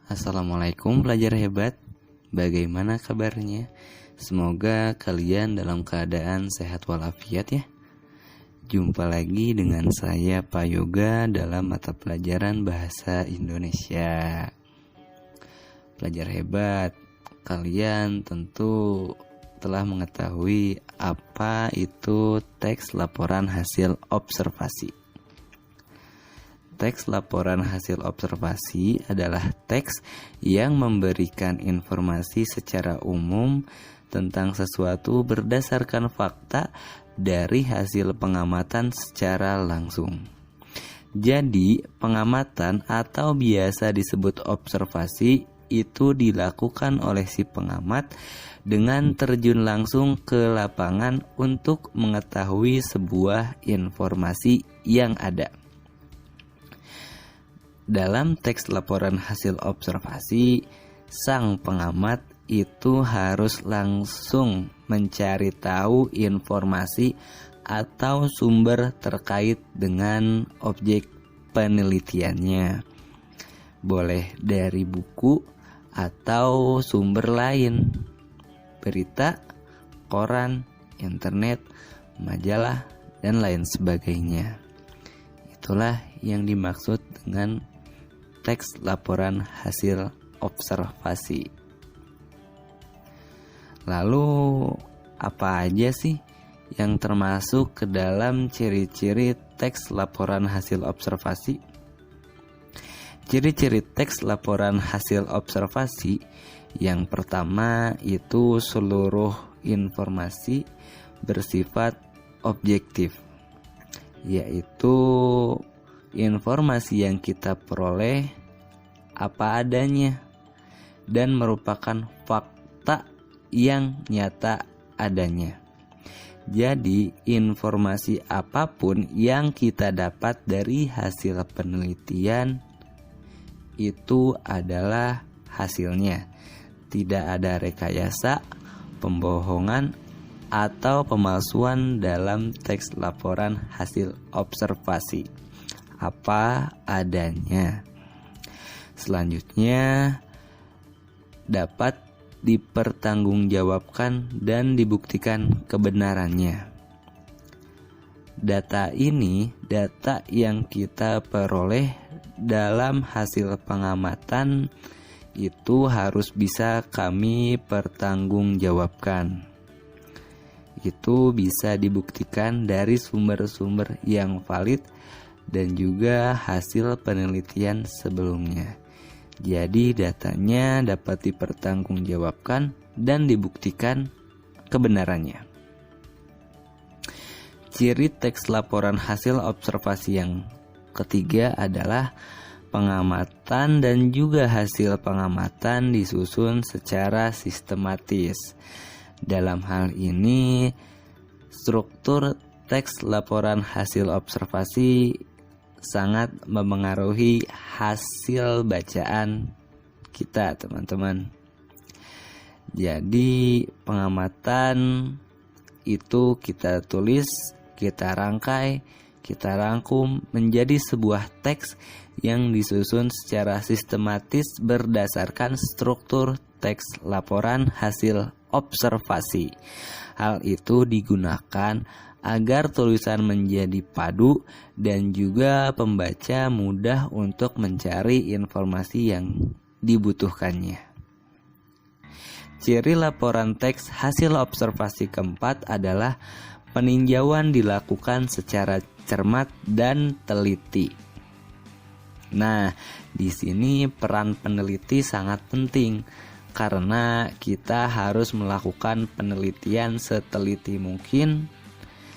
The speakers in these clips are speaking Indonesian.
Assalamualaikum pelajar hebat, bagaimana kabarnya? Semoga kalian dalam keadaan sehat walafiat ya. Jumpa lagi dengan saya Pak Yoga dalam mata pelajaran Bahasa Indonesia. Pelajar hebat, kalian tentu telah mengetahui apa itu teks laporan hasil observasi. Teks laporan hasil observasi adalah teks yang memberikan informasi secara umum tentang sesuatu berdasarkan fakta dari hasil pengamatan secara langsung. Jadi, pengamatan atau biasa disebut observasi itu dilakukan oleh si pengamat dengan terjun langsung ke lapangan untuk mengetahui sebuah informasi yang ada. Dalam teks laporan hasil observasi, sang pengamat itu harus langsung mencari tahu informasi atau sumber terkait dengan objek penelitiannya. Boleh dari buku atau sumber lain, berita, koran, internet, majalah, dan lain sebagainya. Itulah yang dimaksud dengan teks laporan hasil observasi. Lalu apa aja sih yang termasuk ke dalam ciri-ciri teks laporan hasil observasi? Ciri-ciri teks laporan hasil observasi yang pertama itu seluruh informasi bersifat objektif, yaitu informasi yang kita peroleh apa adanya dan merupakan fakta yang nyata adanya. Jadi, informasi apapun yang kita dapat dari hasil penelitian itu adalah hasilnya. Tidak ada rekayasa, pembohongan, atau pemalsuan dalam teks laporan hasil observasi. Apa adanya. Selanjutnya, dapat dipertanggungjawabkan dan dibuktikan kebenarannya. Data ini data yang kita peroleh dalam hasil pengamatan itu harus bisa kami pertanggungjawabkan. Itu bisa dibuktikan dari sumber-sumber yang valid dan juga hasil penelitian sebelumnya. Jadi datanya dapat dipertanggungjawabkan dan dibuktikan kebenarannya. Ciri teks laporan hasil observasi yang ketiga adalah pengamatan dan juga hasil pengamatan disusun secara sistematis. Dalam hal ini, struktur teks laporan hasil observasi sangat memengaruhi hasil bacaan kita, teman-teman. Jadi, pengamatan itu kita tulis, kita rangkai, kita rangkum menjadi sebuah teks yang disusun secara sistematis berdasarkan struktur teks laporan hasil observasi. Hal itu digunakan agar tulisan menjadi padu dan juga pembaca mudah untuk mencari informasi yang dibutuhkannya. Ciri laporan teks hasil observasi keempat adalah peninjauan dilakukan secara cermat dan teliti. Nah, di sini peran peneliti sangat penting karena kita harus melakukan penelitian seteliti mungkin,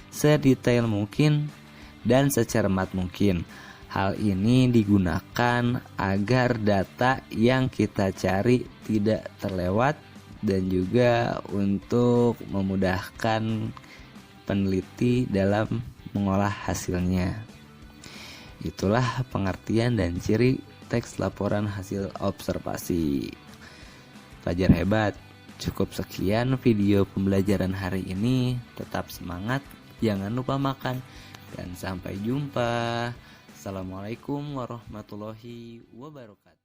sedetail mungkin, dan secermat mungkin. Hal ini digunakan agar data yang kita cari tidak terlewat dan juga untuk memudahkan peneliti dalam mengolah hasilnya. Itulah pengertian dan ciri teks laporan hasil observasi. Pelajar hebat, cukup sekian video pembelajaran hari ini. Tetap semangat, jangan lupa makan, dan sampai jumpa. Assalamualaikum warahmatullahi wabarakatuh.